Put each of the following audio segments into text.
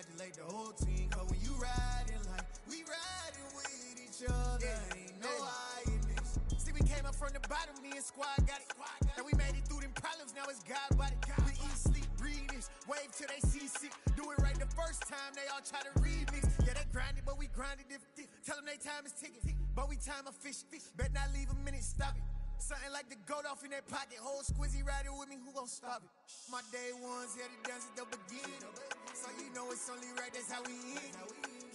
Congratulate the whole team, cause when you riding like we riding with each other, ain't no hiding this. See, we came up from the bottom, me and squad got it. And we made it through them problems, now it's God body. We eat, sleep, breathe this, wave till they see sick. Do it right the first time, they all try to remix. Yeah, they grinded, but we grinded different. Tell them they time is ticking, but we time a fish. Bet not leave a minute, stop it. Something like the goat off in their pocket. Whole squizzy riding with me, who gon' stop it? My day ones here to dance at the beginning. So you know it's only right, that's how we end.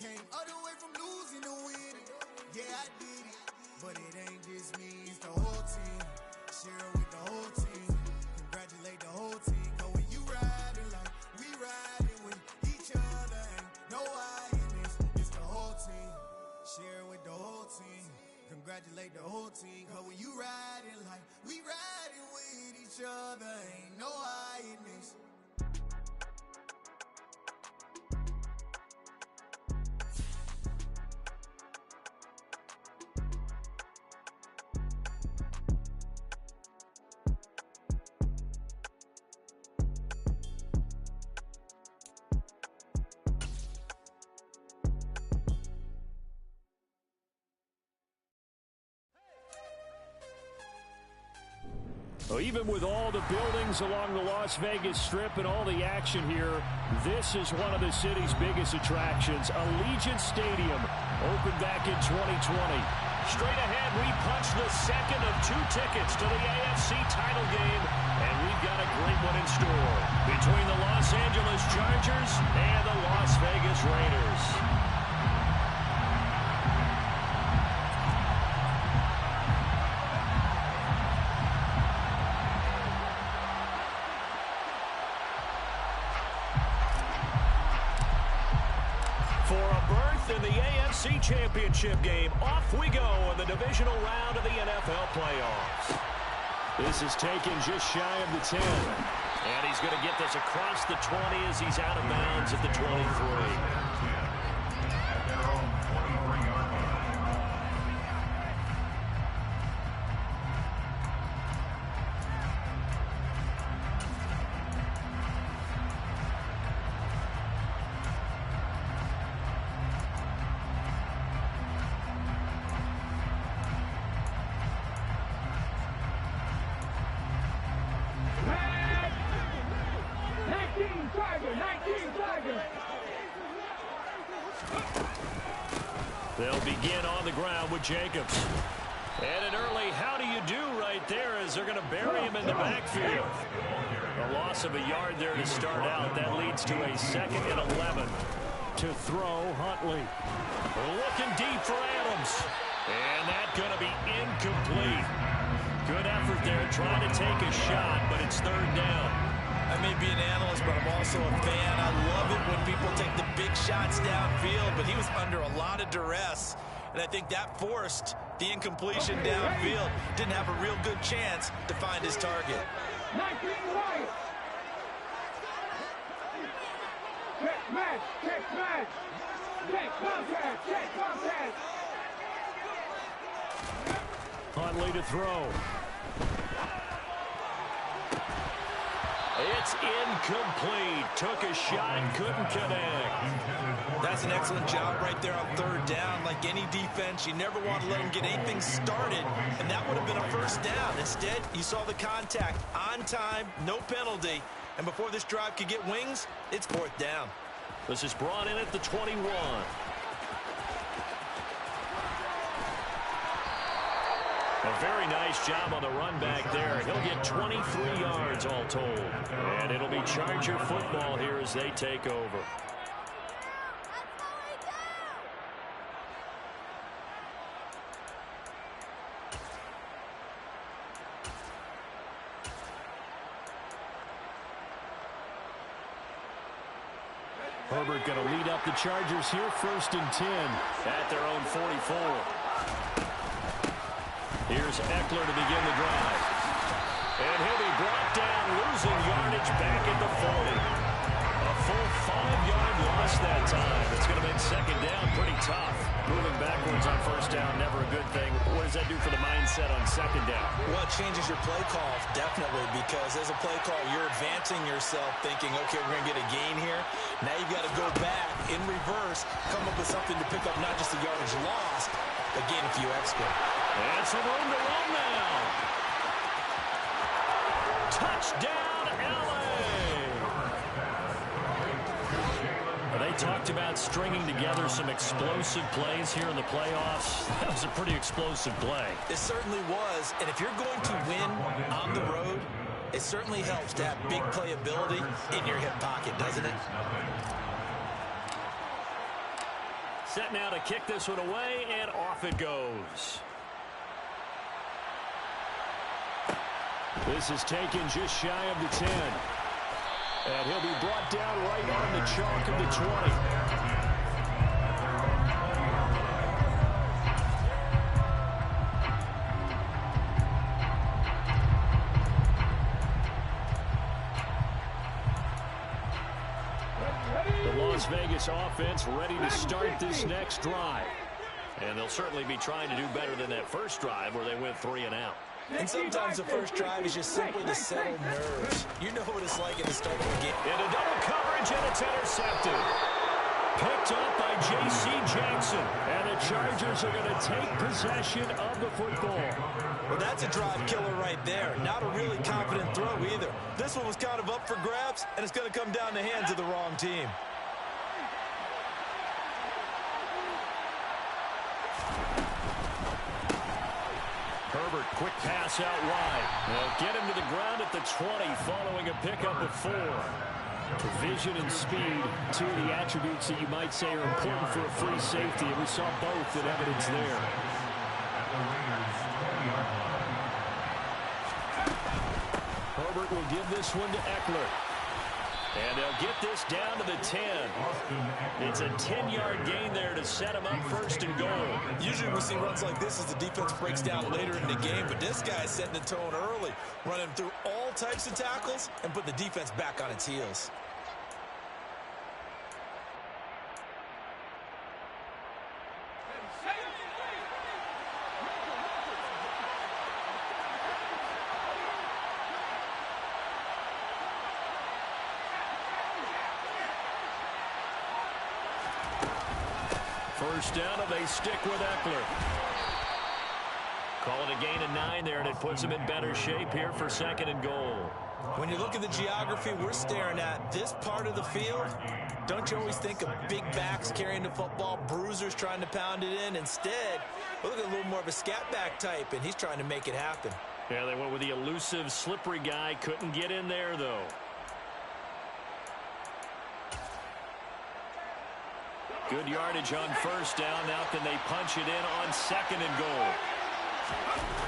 Came all the way from losing to winning. Yeah, I did it, but it ain't just me, it's the whole team. Share with the whole team. Congratulate the whole team. Cause when you riding like we riding with each other, ain't no hiding this. It's the whole team. Share with the whole team. Congratulate the whole team. Cause when you riding like we riding with each other, ain't no hiding this. Well, even with all the buildings along the Las Vegas Strip and all the action here, this is one of the city's biggest attractions. Allegiant Stadium opened back in 2020. Straight ahead, we punch the second of 2 tickets to the AFC title game, and we've got a great one in store between the Los Angeles Chargers and the Las Vegas Raiders. In the AFC Championship game, off we go in the divisional round of the NFL playoffs. This is taken just shy of the 10. And he's going to get this across the 20 as he's out of bounds at the 23. They'll begin on the ground with Jacobs. And an early how do you do right there as they're going to bury him in the backfield. A loss of a yard there to start out. That leads to a 2nd and 11 to throw Huntley. Looking deep for Adams. And that's going to be incomplete. Good effort there trying to take a shot, but it's 3rd down. I may be an analyst, but I'm also a fan. I love it when people take the big shots downfield, but he was under a lot of duress, and I think that forced the incompletion downfield. Didn't have a real good chance to find his target. 19 right. Check match, check match. Check contact, check contact. Huntley to throw. It's incomplete. Took a shot, couldn't connect. That's an excellent job right there on 3rd down. Like any defense, you never want to let them get anything started, and that would have been a 1st down. Instead, you saw the contact on time, no penalty, and before this drive could get wings, it's 4th down. This is brought in at the 21. A very nice job on the run back there. He'll get 23 yards all told. And it'll be Charger football here as they take over. Herbert going to lead up the Chargers here, 1st and 10 at their own 44. Here's Eckler to begin the drive. And he'll be brought down, losing yardage back at the 40. A full 5-yard loss that time. It's going to make 2nd down pretty tough. Moving backwards on 1st down, never a good thing. What does that do for the mindset on 2nd down? Well, it changes your play call, definitely, because as a play call, you're advancing yourself thinking, okay, we're going to get a gain here. Now you've got to go back force, come up with something to pick up not just the yardage lost, but gain a few extra. And some room to run now. Touchdown, LA! They talked about stringing together some explosive plays here in the playoffs. That was a pretty explosive play. It certainly was, and if you're going to win on the road, it certainly helps to have big playability in your hip pocket, doesn't it? Set now to kick this one away, and off it goes. This is taken just shy of the 10. And he'll be brought down right on the chalk of the 20. The Las Vegas offense ready to start this next drive. And they'll certainly be trying to do better than that first drive where they went 3 and out. And sometimes the first drive is just simply to settle nerves. You know what it's like at the start of the game. Into double coverage, and it's intercepted. Picked up by J.C. Jackson. And the Chargers are going to take possession of the football. Well, that's a drive killer right there. Not a really confident throw either. This one was kind of up for grabs, and it's going to come down the hands of the wrong team. Herbert, quick pass out wide. They'll get him to the ground at the 20 following a pickup of 4. Vision and speed, 2 of the attributes that you might say are important for a free safety, and we saw both in evidence there. Herbert will give this one to Eckler. And they'll get this down to the 10. It's a 10-yard gain there to set him up first and goal. Usually we see runs like this as the defense breaks down later in the game, but this guy's setting the tone early, running through all types of tackles and put the defense back on its heels. First down, and they stick with Eckler. Call it a gain of 9 there, and it puts them in better shape here for 2nd and goal. When you look at the geography we're staring at, this part of the field, don't you always think of big backs carrying the football, bruisers trying to pound it in? Instead, look at a little more of a scat back type, and he's trying to make it happen. Yeah, they went with the elusive, slippery guy. Couldn't get in there, though. Good yardage on first down. Now can they punch it in on 2nd and goal?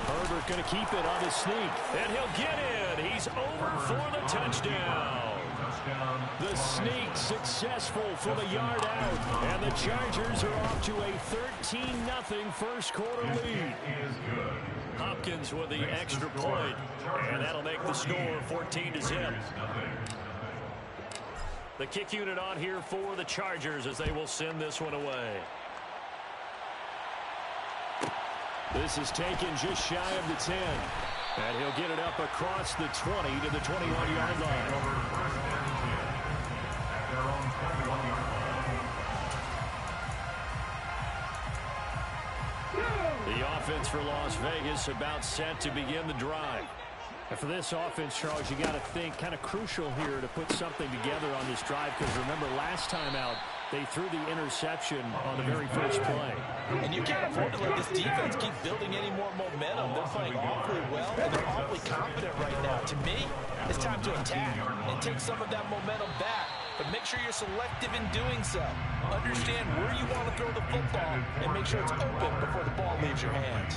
Herbert going to keep it on his sneak. And he'll get in. He's over for the touchdown. The sneak successful from a yard out. And the Chargers are off to a 13-0 first quarter lead. Hopkins with the extra point. And that'll make the score 14-0. The kick unit on here for the Chargers as they will send this one away. This is taken just shy of the 10. And he'll get it up across the 20 to the 21-yard line. The offense for Las Vegas about set to begin the drive. And for this offense, Charles, you got to think kind of crucial here to put something together on this drive, because remember last time out they threw the interception on the very first play. And you can't afford to let this defense keep building any more momentum. They're playing awfully well, and they're awfully confident right now. To me, it's time to attack and take some of that momentum back. But make sure you're selective in doing so. Understand where you want to throw the football and make sure it's open before the ball leaves your hands.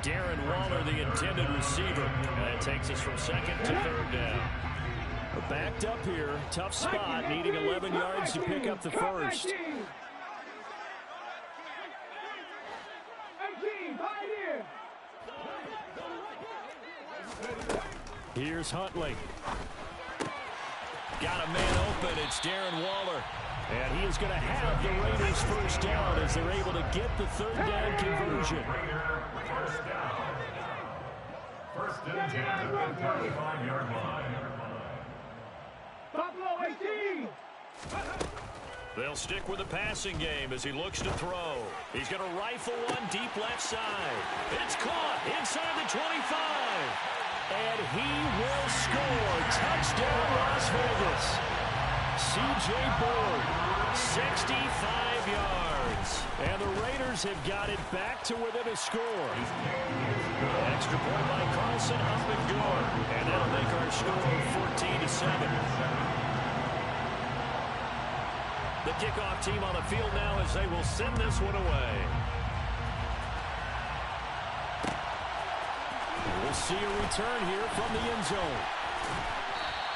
Darren Waller, the intended receiver. And it takes us from 2nd to 3rd down. We're backed up here. Tough spot, needing 11 yards to pick up the first. Here's Huntley. Got a man open. It's Darren Waller. And he is going to have the Raiders first down as they're able to get the 3rd down conversion. First and 10 at the 35-yard line. Buffalo 18. They'll stick with the passing game as he looks to throw. He's going to rifle one deep left side. It's caught inside the 25. And he will score. Touchdown, Las Vegas. C.J. Board, 65 yards. And the Raiders have got it back to within a score. Extra point by Carlson, up and good. And that'll make our score 14-7. The kickoff team on the field now as they will send this one away. We'll see a return here from the end zone.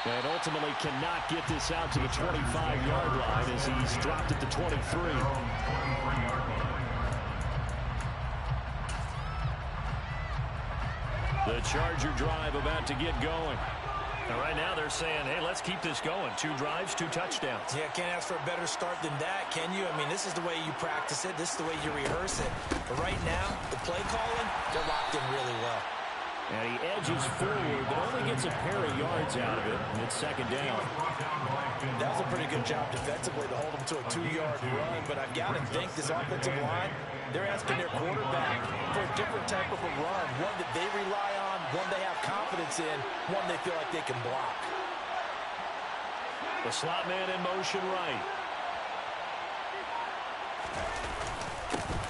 And ultimately cannot get this out to the 25-yard line as he's dropped at the 23. The Charger drive about to get going. And right now they're saying, hey, let's keep this going. 2 drives, 2 touchdowns. Yeah, can't ask for a better start than that, can you? I mean, this is the way you practice it. This is the way you rehearse it. But right now, the play calling, they're locked in really well. And he edges forward, but only gets a pair of yards out of it. And it's second down. That was a pretty good job defensively to hold him to a 2-yard run. But I've got to think this offensive line, they're asking their quarterback for a different type of a run. One that they rely on, one they have confidence in, one they feel like they can block. The slot man in motion right.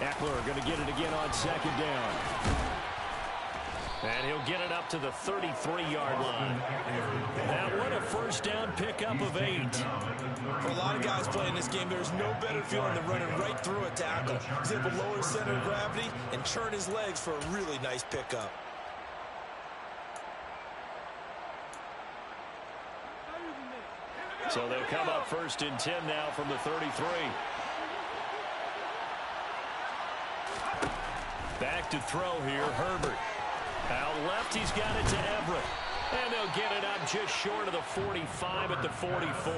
Eckler going to get it again on second down. And he'll get it up to the 33-yard line. That one a first down pickup of 8. For a lot of guys playing this game, there's no better feeling than running right through a tackle. He's able to lower his center of gravity and churn his legs for a really nice pickup. So they'll come up first and 10 now from the 33. Back to throw here, Herbert. Out left, he's got it to Everett. And they'll get it up just short of the 45 at the 44.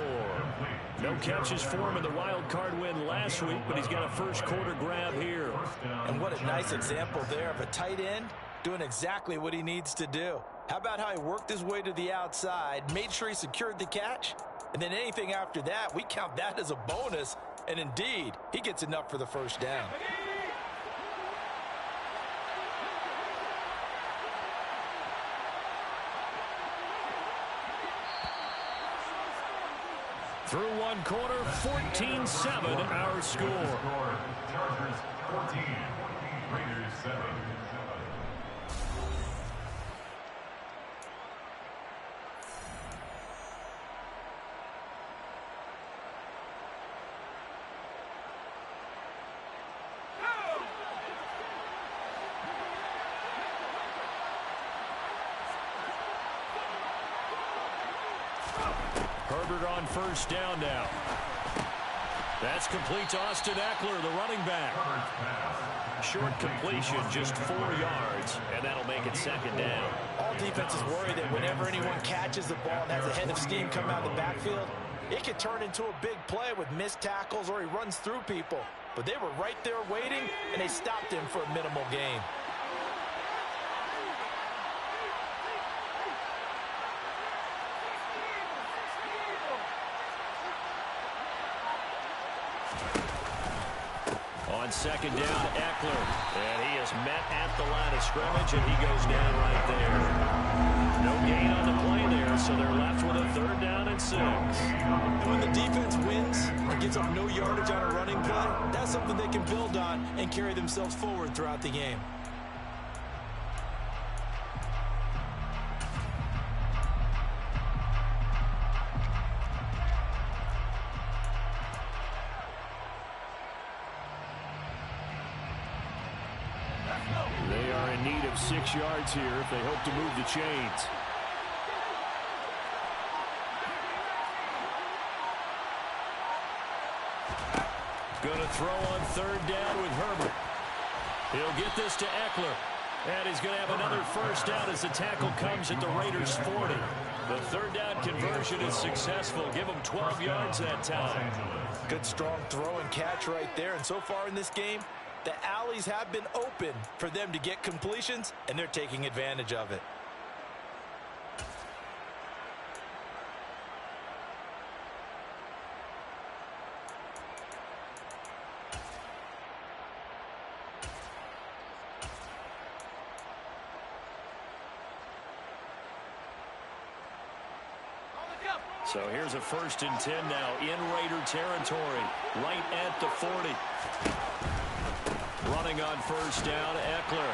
No catches for him in the wild card win last week, but he's got a first quarter grab here. And what a nice example there of a tight end doing exactly what he needs to do. How about how he worked his way to the outside, made sure he secured the catch, and then anything after that, we count that as a bonus. And indeed, he gets enough for the first down. Through one quarter, 14-7 our score. Chargers 14, Raiders 7. Herbert on first down now. That's complete to Austin Eckler, the running back. Short completion, just 4 yards, and that'll make it second down. All defenses worry that whenever anyone catches the ball and has a head of steam come out of the backfield, it could turn into a big play with missed tackles or he runs through people. But they were right there waiting, and they stopped him for a minimal gain. On second down, Eckler. And he is met at the line of scrimmage, and he goes down right there. No gain on the play there, so they're left with a 3rd down and 6. And when the defense wins and gets up no yardage on a running play, that's something they can build on and carry themselves forward throughout the game. They are in need of 6 yards here if they hope to move the chains. Going to throw on 3rd down with Herbert. He'll get this to Eckler. And he's going to have another first down as the tackle comes at the Raiders' 40. The 3rd down conversion is successful. Give them 12 yards that time. Good strong throw and catch right there. And so far in this game, the alleys have been open for them to get completions, and they're taking advantage of it. So here's a 1st and 10 now in Raider territory, right at the 40. Running on 1st down, Eckler.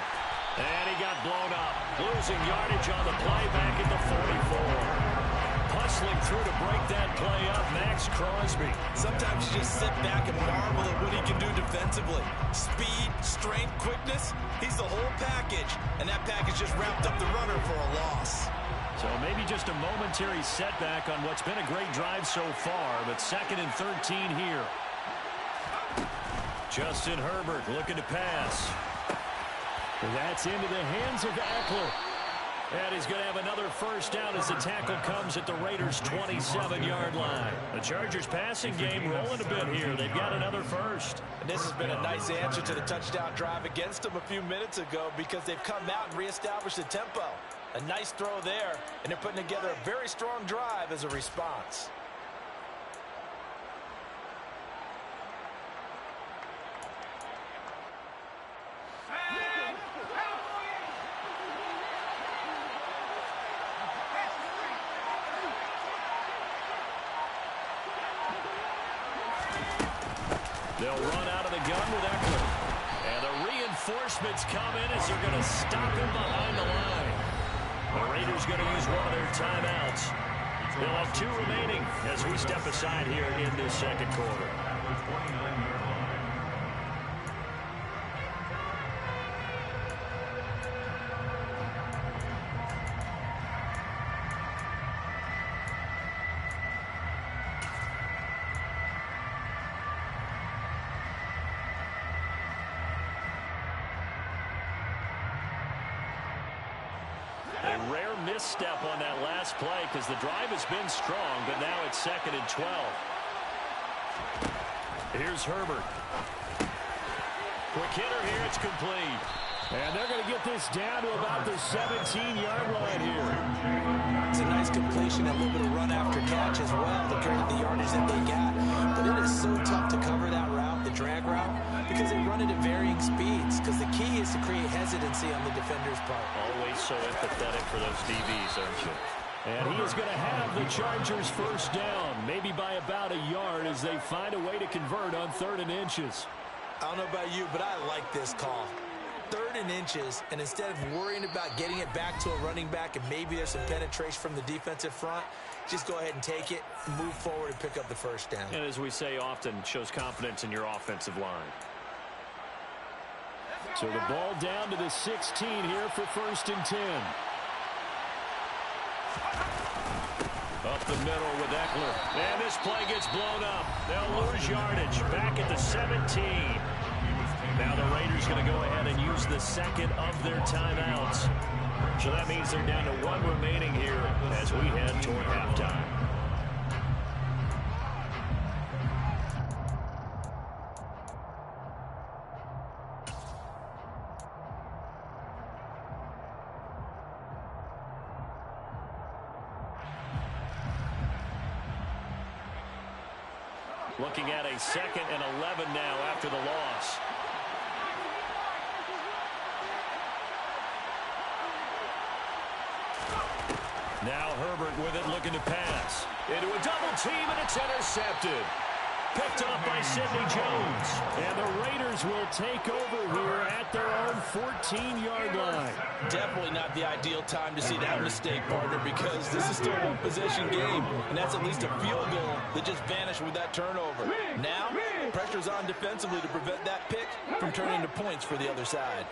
And he got blown up. Losing yardage on the play back at the 44. Hustling through to break that play up, Max Crosby. Sometimes you just sit back and marvel at what he can do defensively. Speed, strength, quickness, he's the whole package. And that package just wrapped up the runner for a loss. So maybe just a momentary setback on what's been a great drive so far, but 2nd and 13 here. Justin Herbert looking to pass. That's into the hands of Eckler. And he's going to have another 1st down as the tackle comes at the Raiders' 27-yard line. The Chargers passing game rolling a bit here. They've got another 1st. And this has been a nice answer to the touchdown drive against them a few minutes ago because they've come out and reestablished the tempo. A nice throw there, and they're putting together a very strong drive as a response. They'll run out of the gun with Eckler. And the reinforcements come in as they're going to stop him behind the line. The Raiders going to use one of their timeouts. They'll have 2 remaining as we step aside here in this 2nd quarter. A rare misstep on that last play because the drive has been strong, but now it's 2nd and 12. Here's Herbert. Quick hitter here, it's complete. And they're going to get this down to about the 17-yard line here. It's a nice completion, a little bit of run after catch as well to create the yardage that they got. But it is so tough to cover that route, the drag route, because they run it at varying speeds. Because the key is to create hesitancy on the defender's part. Always so empathetic for those DBs, aren't you? And he is going to have the Chargers 1st down, maybe by about a yard as they find a way to convert on 3rd and inches. I don't know about you, but I like this call. 3rd and inches, and instead of worrying about getting it back to a running back and maybe there's some penetration from the defensive front, just go ahead and take it, move forward, and pick up the 1st down. And as we say often, shows confidence in your offensive line. So the ball down to the 16 here for 1st and 10. Up the middle with Eckler. And this play gets blown up. They'll lose yardage back at the 17. Now the Raiders going to go ahead and use the 2nd of their timeouts. So that means they're down to 1 remaining here as we head toward halftime. Looking at a 2nd and 11 now after the loss. Now Herbert with it, looking to pass. Into a double team, and it's intercepted. Picked up by Sidney Jones. And the Raiders will take over here at their own 14-yard line. Definitely not the ideal time to see that mistake, partner, because this is still a one-possession game, and that's at least a field goal that just vanished with that turnover. Now, pressure's on defensively to prevent that pick from turning to points for the other side.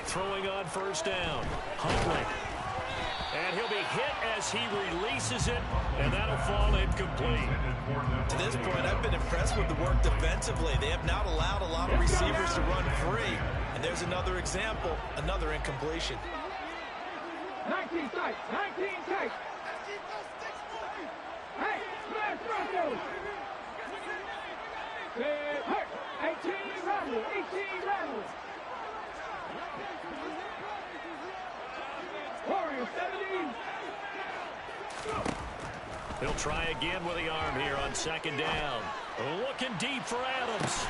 Throwing on 1st down. Huntley. And he'll be hit as he releases it, and that'll fall incomplete. To this point, I've been impressed with the work defensively. They have not allowed a lot of receivers to run free. And there's another example, another incompletion. 19 tight, 19 tight. Hey, smash Broncos. 18 Ramble, 18 Ramble. Warriors 17. He'll try again with the arm here on 2nd down. Looking deep for Adams.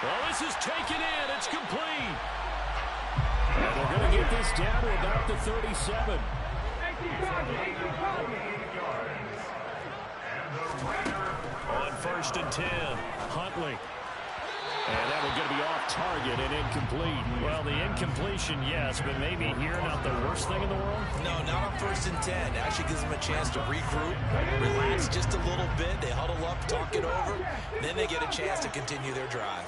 Well, this is taken in. It's complete. And they're going to get this down to about the 37. On 1st and 10, Huntley. And that will get to be off target and incomplete. Well, the incompletion, yes, but maybe here not the worst thing in the world? No, not on 1st and 10. It actually gives them a chance to regroup, relax just a little bit. They huddle up, talk it over. Then they get a chance to continue their drive.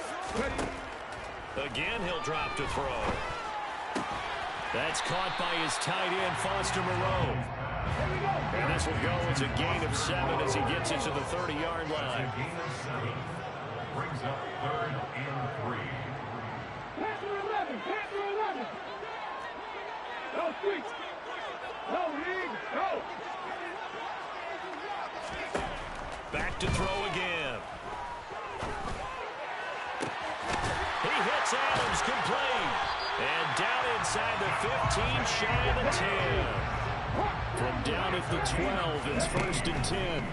Again, he'll drop to throw. That's caught by his tight end, Foster Moreau. And this will go as a gain of 7 as he gets it to the 30-yard line. Gain of 7. Brings up 3rd and 3. Panther 11, Panther 11. No street. No lead, go. Back to throw again. He hits Adams, complete. And down inside the 15, shy of the 10. From down at the 12, it's 1st and 10.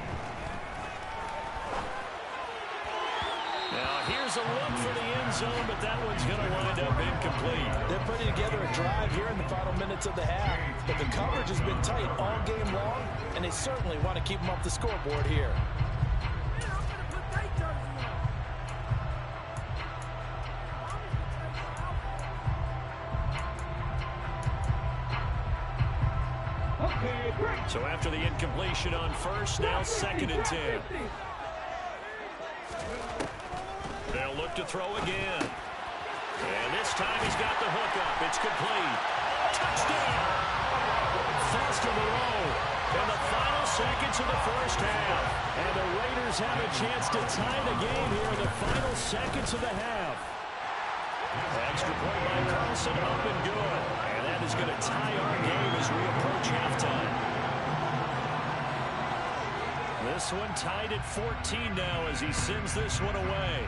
Now, here's a look for the end zone, but that one's going to wind up incomplete. They're putting together a drive here in the final minutes of the half, but the coverage has been tight all game long, and they certainly want to keep them up the scoreboard here. So after the incompletion on 1st, now 2nd and 10. They'll look to throw again. And this time he's got the hook up. It's complete. Touchdown! Foster Moreau in the final seconds of the 1st half. And the Raiders have a chance to tie the game here in the final seconds of the half. Extra point by Carlson, up and good. And that is going to tie our game as we approach halftime. This one tied at 14 now as he sends this one away.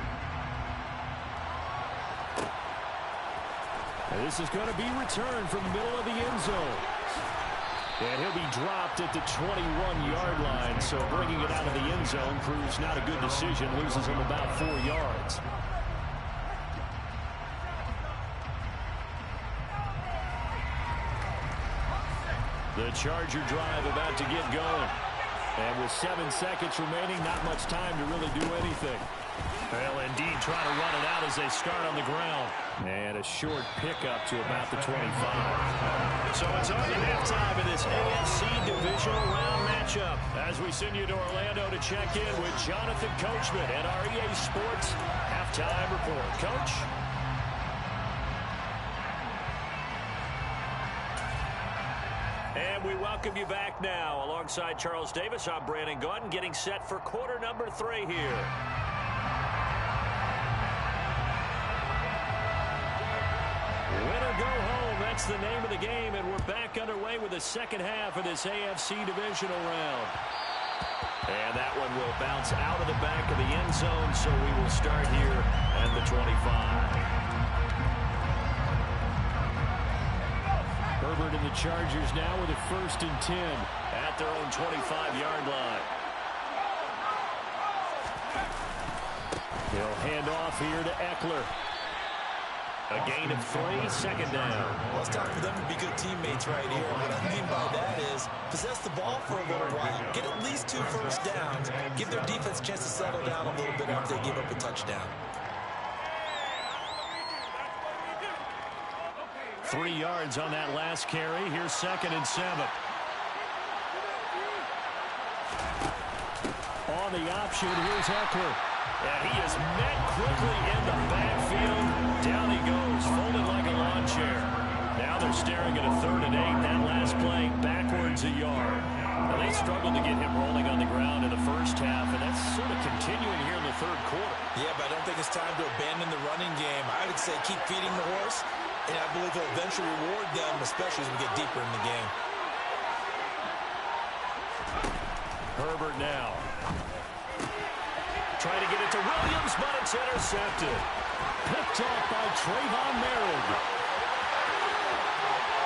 And this is going to be returned from the middle of the end zone. And he'll be dropped at the 21-yard line, so bringing it out of the end zone proves not a good decision, loses him about 4 yards. The Charger drive about to get going. And with 7 seconds remaining, not much time to really do anything. Well, indeed, trying to run it out as they start on the ground. And a short pickup to about the 25. So it's on to halftime in this AFC Divisional Round matchup. As we send you to Orlando to check in with Jonathan Coachman at our EA Sports Halftime Report. Coach? And we welcome you back now. Alongside Charles Davis, I'm Brandon Gaudin, getting set for quarter number 3 here. Win or go home, that's the name of the game, and we're back underway with the second half of this AFC Divisional Round. And that one will bounce out of the back of the end zone, so we will start here at the 25. Herbert and the Chargers now with a 1st and 10 at their own 25-yard line. They'll hand off here to Eckler. A gain of 3, 2nd down. Well, it's time for them to be good teammates right here. What I mean by that is possess the ball for a little while, get at least 2 first downs, give their defense a chance to settle down a little bit after they give up a touchdown. 3 yards on that last carry. Here's 2nd and 7. On the option, here's Eckler. And he is met quickly in the backfield. Down he goes, folded like a lawn chair. Now they're staring at a 3rd and 8. That last play backwards a yard. Now they struggled to get him rolling on the ground in the first half, and that's sort of continuing here in the 3rd quarter. Yeah, but I don't think it's time to abandon the running game. I would say keep feeding the horse. And I believe he'll eventually reward them, especially as we get deeper in the game. Herbert now. Trying to get it to Williams, but it's intercepted. Picked off by Trayvon Merritt.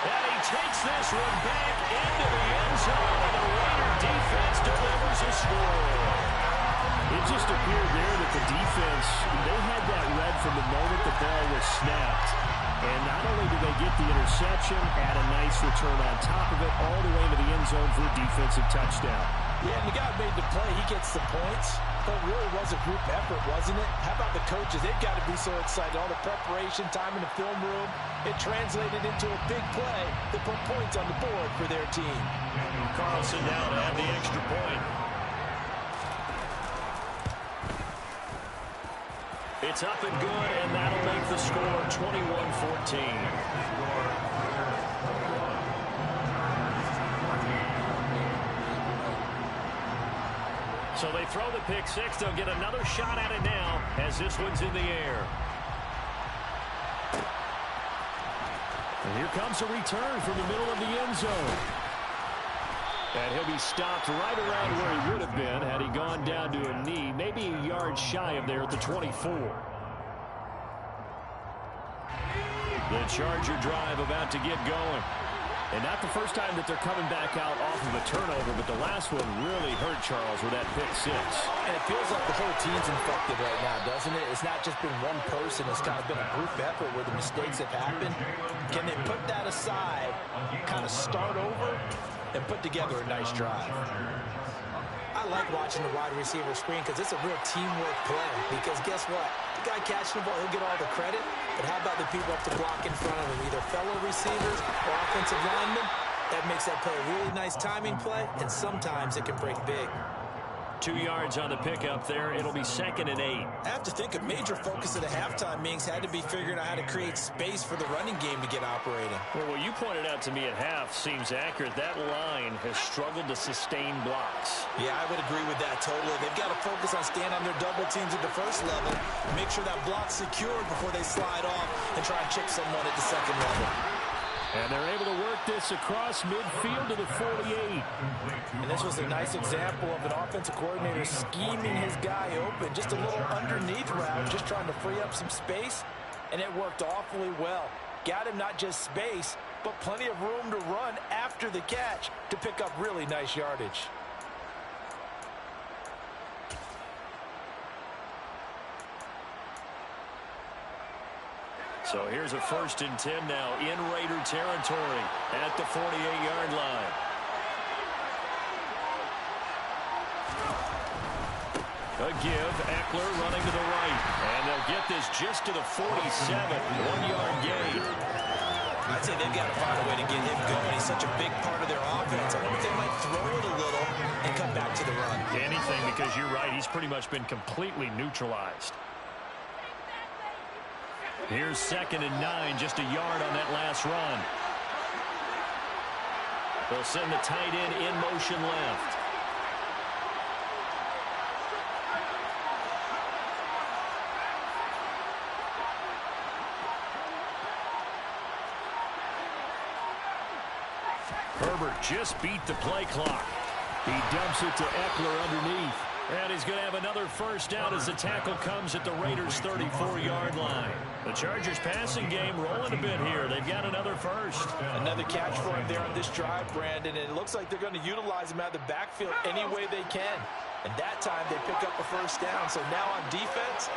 And he takes this one back into the end zone, and the Raider defense delivers a score. It just appeared there that the defense, they had that read from the moment the ball was snapped. And not only do they get the interception, add a nice return on top of it, all the way to the end zone for a defensive touchdown. Yeah, and the guy made the play. He gets the points. But it really was a group effort, wasn't it? How about the coaches? They've got to be so excited. All the preparation, time in the film room, it translated into a big play that put points on the board for their team. Carlson now to have the extra point. It's up and good, and that'll make the score 21-14. So they throw the pick six. They'll get another shot at it now as this one's in the air. And here comes a return from the middle of the end zone. And he'll be stopped right around where he would have been had he gone down to a knee, maybe a yard shy of there at the 24. The Charger drive about to get going. And not the first time that they're coming back out off of a turnover, but the last one really hurt Charles with that pick six. And it feels like the whole team's infected right now, doesn't it? It's not just been one person. It's kind of been a group effort where the mistakes have happened. Can they put that aside, kind of start over, and put together a nice drive? I like watching the wide receiver screen because it's a real teamwork play. Because guess what? The guy catching the ball, he'll get all the credit. But how about the people up the block in front of him, either fellow receivers or offensive linemen? That makes that play a really nice timing play, and sometimes it can break big. 2 yards on the pickup there. It'll be 2nd and 8. I have to think a major focus of the halftime meetings had to be figuring out how to create space for the running game to get operating. Well, what you pointed out to me at half seems accurate. That line has struggled to sustain blocks. Yeah, I would agree with that totally. They've got to focus on staying on their double teams at the first level, make sure that block's secured before they slide off and try and chip someone at the second level. And they're able to work this across midfield to the 48. And this was a nice example of an offensive coordinator scheming his guy open. Just a little underneath route, just trying to free up some space. And it worked awfully well. Got him not just space, but plenty of room to run after the catch to pick up really nice yardage. So here's a 1st and 10 now in Raider territory at the 48-yard line. A give, Eckler running to the right. And they'll get this just to the 47, 1-yard gain. I'd say they've got to find a way to get him going. He's such a big part of their offense. I wonder if they might throw it a little and come back to the run. Anything, because you're right. He's pretty much been completely neutralized. Here's 2nd and 9, just a yard on that last run. They'll send the tight end in motion left. Herbert just beat the play clock. He dumps it to Eckler underneath. And he's going to have another 1st down as the tackle comes at the Raiders' 34-yard line. The Chargers passing game rolling a bit here. They've got another 1st. Another catch for him there on this drive, Brandon. And it looks like they're going to utilize him out of the backfield any way they can. And that time they pick up a 1st down. So now on defense,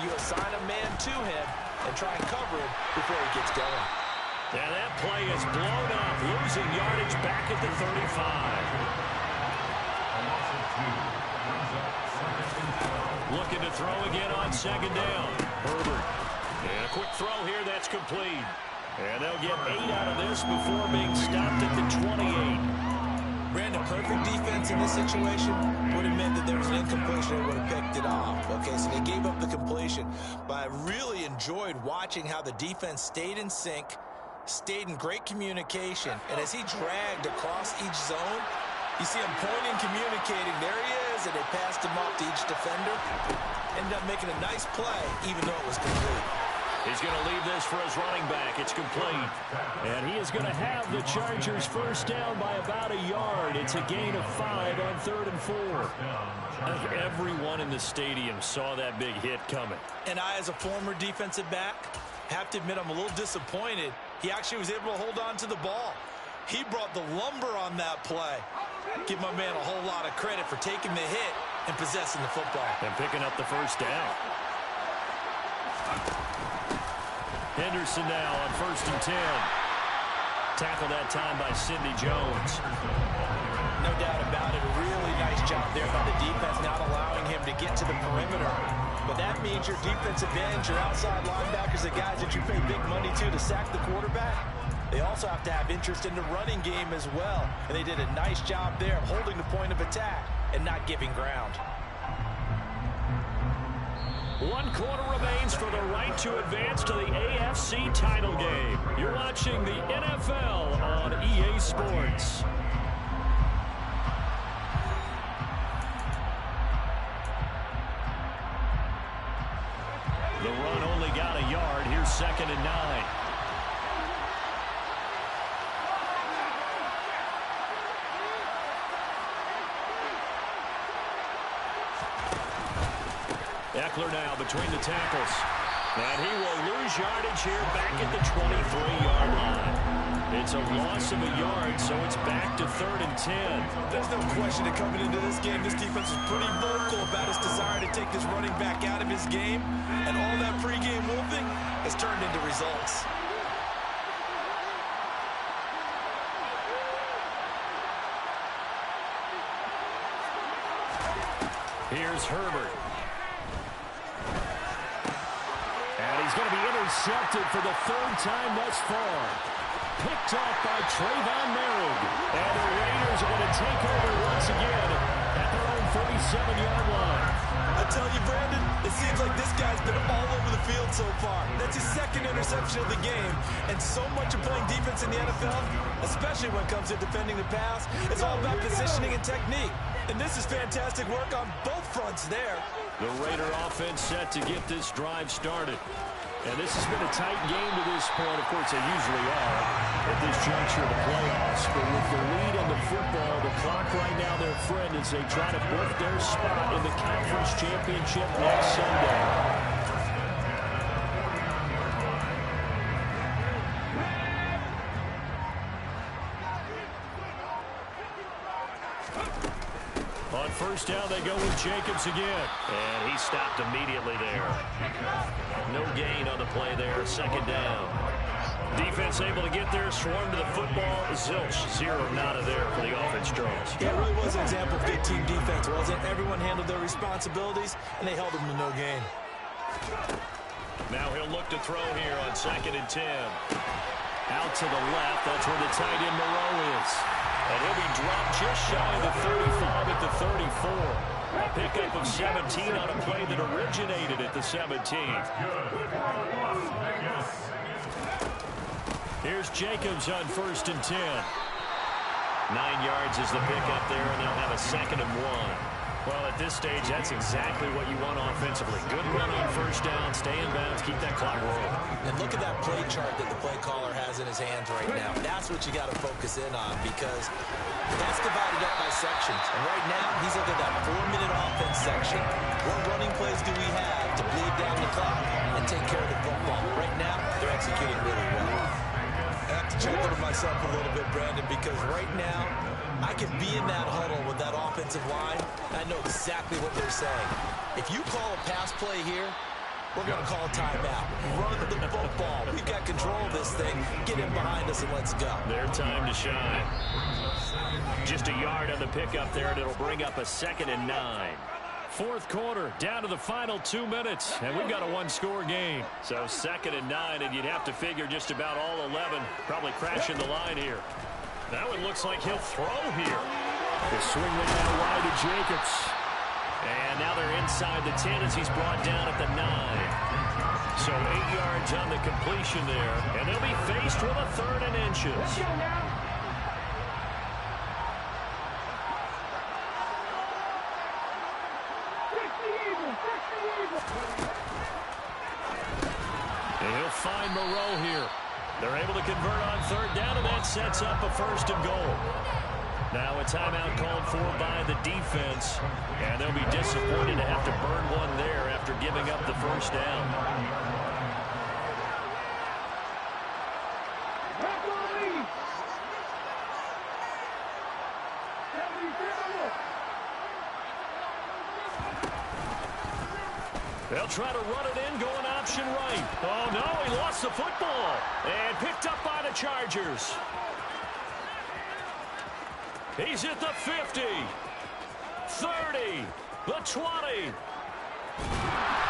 you assign a man to him and try and cover him before he gets going. And that play is blown up, losing yardage back at the 35. Looking to throw again on 2nd down. Herbert. And a quick throw here, that's complete. And they'll get 8 out of this before being stopped at the 28. Brandon, perfect defense in this situation would have meant that there was an incompletion. They would have picked it off. Okay, so they gave up the completion. But I really enjoyed watching how the defense stayed in sync, stayed in great communication. And as he dragged across each zone, you see him pointing, communicating. There he is, and they passed him off to each defender. Ended up making a nice play, even though it was complete. He's going to leave this for his running back. It's complete. And he is going to have the Chargers 1st down by about a yard. It's a gain of 5 on 3rd and 4. I think everyone in the stadium saw that big hit coming. And I, as a former defensive back, have to admit I'm a little disappointed. He actually was able to hold on to the ball. He brought the lumber on that play. Give my man a whole lot of credit for taking the hit and possessing the football. And picking up the 1st down. Henderson now on 1st and 10. Tackled that time by Sidney Jones. No doubt about it. A really nice job there by the defense, not allowing him to get to the perimeter. But that means your defensive ends, your outside linebackers, the guys that you pay big money to sack the quarterback, they also have to have interest in the running game as well. And they did a nice job there of holding the point of attack and not giving ground. 1 quarter remains for the right to advance to the AFC title game. You're watching the NFL on EA Sports. The run only got a yard. Here's 2nd and 9. Eckler now between the tackles. And he will lose yardage here back at the 23-yard line. It's a loss of a yard, so it's back to 3rd and 10. There's no question that coming into this game, this defense is pretty vocal about his desire to take this running back out of his game. And all that pregame wolfing has turned into results. Here's Herbert. He's going to be intercepted for the 3rd time thus far. Picked off by Trayvon Merrick. And the Raiders are going to take over once again at their own 47-yard line. I tell you, Brandon, it seems like this guy's been all over the field so far. That's his 2nd interception of the game. And so much of playing defense in the NFL, especially when it comes to defending the pass, it's all about positioning and technique. And this is fantastic work on both fronts there. The Raider offense set to get this drive started. And this has been a tight game to this point. Of course, they usually are at this juncture of the playoffs. But with the lead in the football, the clock right now their friend as they try to book their spot in the conference championship next Sunday. On 1st down, they go with Jacobs again. And he stopped immediately there. No gain on the play there. 2nd down. Defense able to get there, swarm to the football. Zilch, 0 nada there for the offense draws. Yeah, it really was an example of good team defense, wasn't it? Everyone handled their responsibilities, and they held them to no gain. Now he'll look to throw here on 2nd and 10. Out to the left. That's where the tight end Moreau is. And he'll be dropped just shy of the 35 at the 34. A pickup of 17 on a play that originated at the 17. Here's Jacobs on 1st and 10. 9 yards is the pickup there, and they'll have a 2nd and 1. Well, at this stage, that's exactly what you want offensively. Good run on 1st down, stay in bounds, keep that clock rolling. And look at that play chart that the play caller has in his hands right now. That's what you got to focus in on because that's divided up by sections. And right now, he's looking at that 4-minute offense section. What running plays do we have to bleed down the clock and take care of the football? Right now, they're executing really well. I have to check over myself a little bit, Brandon, because right now, I can be in that huddle with that offensive line. I know exactly what they're saying. If you call a pass play here, we're going to call a timeout. Run the football. We've got control of this thing. Get in behind us and let's go. Their time to shine. Just a yard on the pickup there, and it'll bring up a 2nd and 9. 4th quarter, down to the final 2 minutes, and we've got a 1-score game. So 2nd and 9, and you'd have to figure just about all 11 probably crashing the line here. Now it looks like he'll throw here. The swing right now wide to Jacobs. And now they're inside the 10 as he's brought down at the 9. So 8 yards on the completion there. And they'll be faced with a 3rd and inches. Let's go now. And he'll find Moreau here. They're able to convert on 3rd down, and that sets up a 1st and goal. Now a timeout called for by the defense, and they'll be disappointed to have to burn one there after giving up the 1st down. They'll try to run it in, going option right. Oh, no, he lost the football. And picked up by the Chargers. He's at the 50, 30, the 20.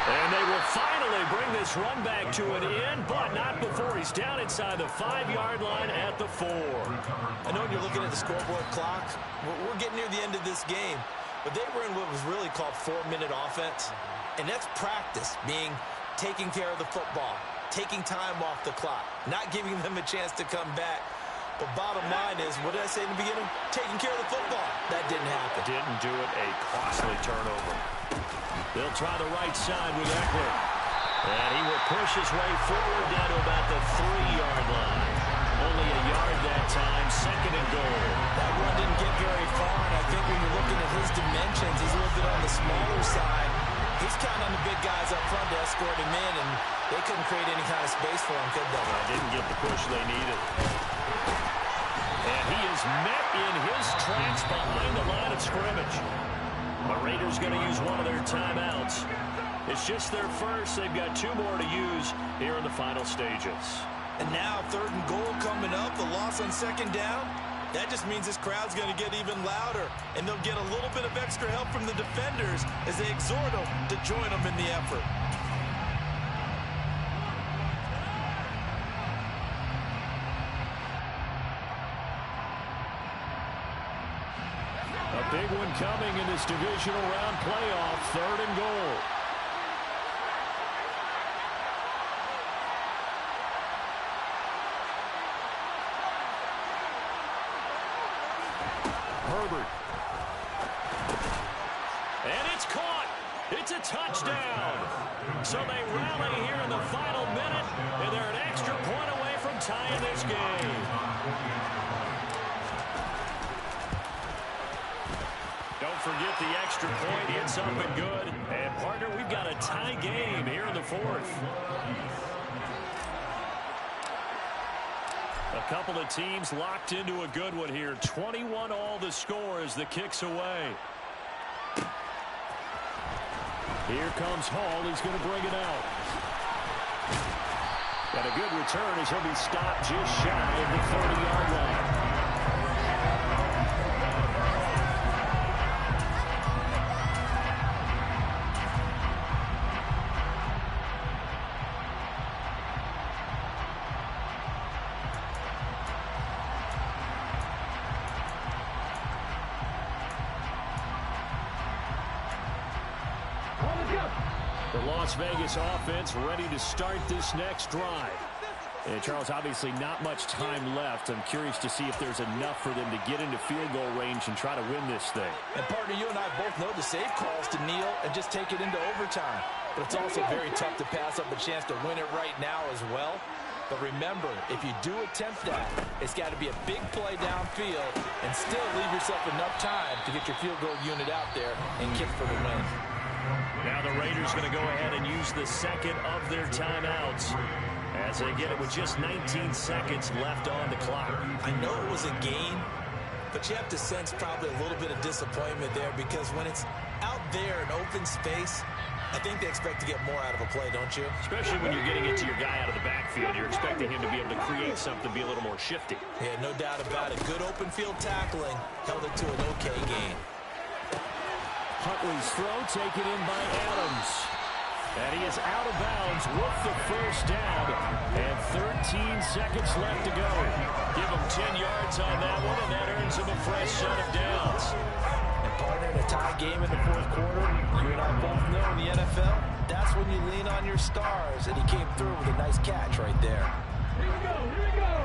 And they will finally bring this run back to an end, but not before he's down inside the 5-yard line at the 4. I know when you're looking at the scoreboard clock, we're getting near the end of this game, but they were in what was really called 4-minute offense, and that's practice, meaning taking care of the football, taking time off the clock, not giving them a chance to come back. But bottom line is, what did I say in the beginning? Taking care of the football. That didn't happen. Didn't do it. A costly turnover. They'll try the right side with Eckler. And he will push his way forward down to about the 3-yard line. Only a yard that time, 2nd and goal. That one didn't get very far, and I think when you're looking at his dimensions, he's a little bit on the smaller side. He's counting on the big guys up front to escort him in, and they couldn't create any kind of space for him, could they? They didn't get the push they needed. And he is met in his tracks behind the line of scrimmage. The Raiders going to use one of their timeouts. It's just their first. They've got 2 more to use here in the final stages. And now 3rd and goal coming up. The loss on 2nd down. That just means this crowd's going to get even louder. And they'll get a little bit of extra help from the defenders as they exhort them to join them in the effort. A big one coming in this divisional round playoff. 3rd and goal. Herbert. And it's caught. It's a touchdown. So they rally here in the final minute, and they're an extra point away from tying this game. Don't forget the extra point. It's up and good. And, partner, we've got a tie game here in the 4th. A couple of teams locked into a good one here. 21 all the score as the kick's away. Here comes Hall. He's going to bring it out. Got a good return as he'll be stopped just shy of the 30-yard line. The Las Vegas offense ready to start this next drive. And Charles, obviously not much time left. I'm curious to see if there's enough for them to get into field goal range and try to win this thing. And partner, you and I both know the safe calls to kneel and just take it into overtime. But it's also very tough to pass up a chance to win it right now as well. But remember, if you do attempt that, it's got to be a big play downfield and still leave yourself enough time to get your field goal unit out there and kick for the win. Now the Raiders going to go ahead and use the 2nd of their timeouts as they get it with just 19 seconds left on the clock. I know it was a gain, but you have to sense probably a little bit of disappointment there because when it's out there in open space, I think they expect to get more out of a play, don't you? Especially when you're getting it to your guy out of the backfield. You're expecting him to be able to create something, be a little more shifty. Yeah, no doubt about it. Good open field tackling held it to an okay gain. Huntley's throw taken in by Adams. And he is out of bounds with the first down. And 13 seconds left to go. Give him 10 yards on that one, and that earns him a fresh set of downs. And partner, in a tie game in the 4th quarter, you and I both know in the NFL, that's when you lean on your stars. And he came through with a nice catch right there. Here we go, here we go.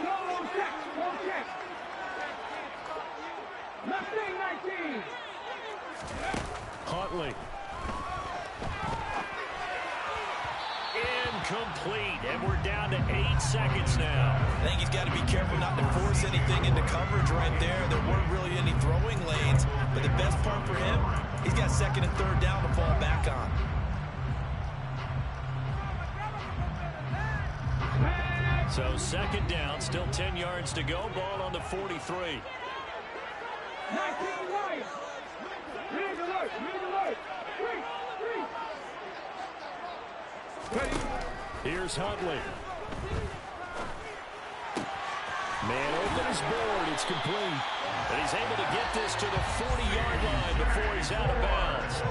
Slow check, slow check. Mustang 19. Huntley. Incomplete, and we're down to 8 seconds now. I think he's got to be careful not to force anything into coverage right there. There weren't really any throwing lanes, but the best part for him, he's got 2nd and 3rd down to fall back on. So 2nd down, still 10 yards to go, ball on the 43. 19 Lions. Red alert. Red alert. Three. Ready. Here's Huntley. Man open his board. It's complete. And he's able to get this to the 40-yard line before he's out of bounds.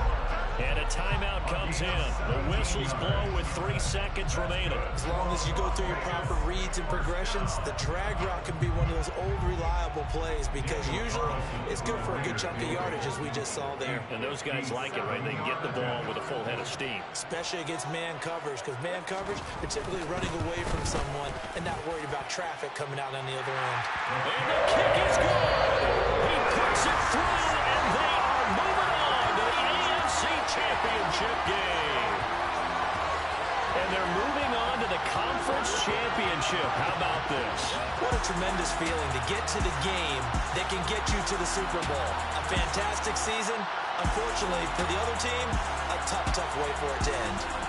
And a timeout comes in. The whistles blow with 3 seconds remaining. As long as you go through your proper reads and progressions, the drag route can be one of those old reliable plays because usually it's good for a good chunk of yardage as we just saw there. And those guys like it, right? They can get the ball with a full head of steam. Especially against man coverage because man coverage, they're typically running away from someone and not worried about traffic coming out on the other end. And the kick is good. He puts it through, and they are moving on to the AFC Championship game. And they're moving on to the Conference Championship. How about this? What a tremendous feeling to get to the game that can get you to the Super Bowl. A fantastic season. Unfortunately, for the other team, a tough way for it to end.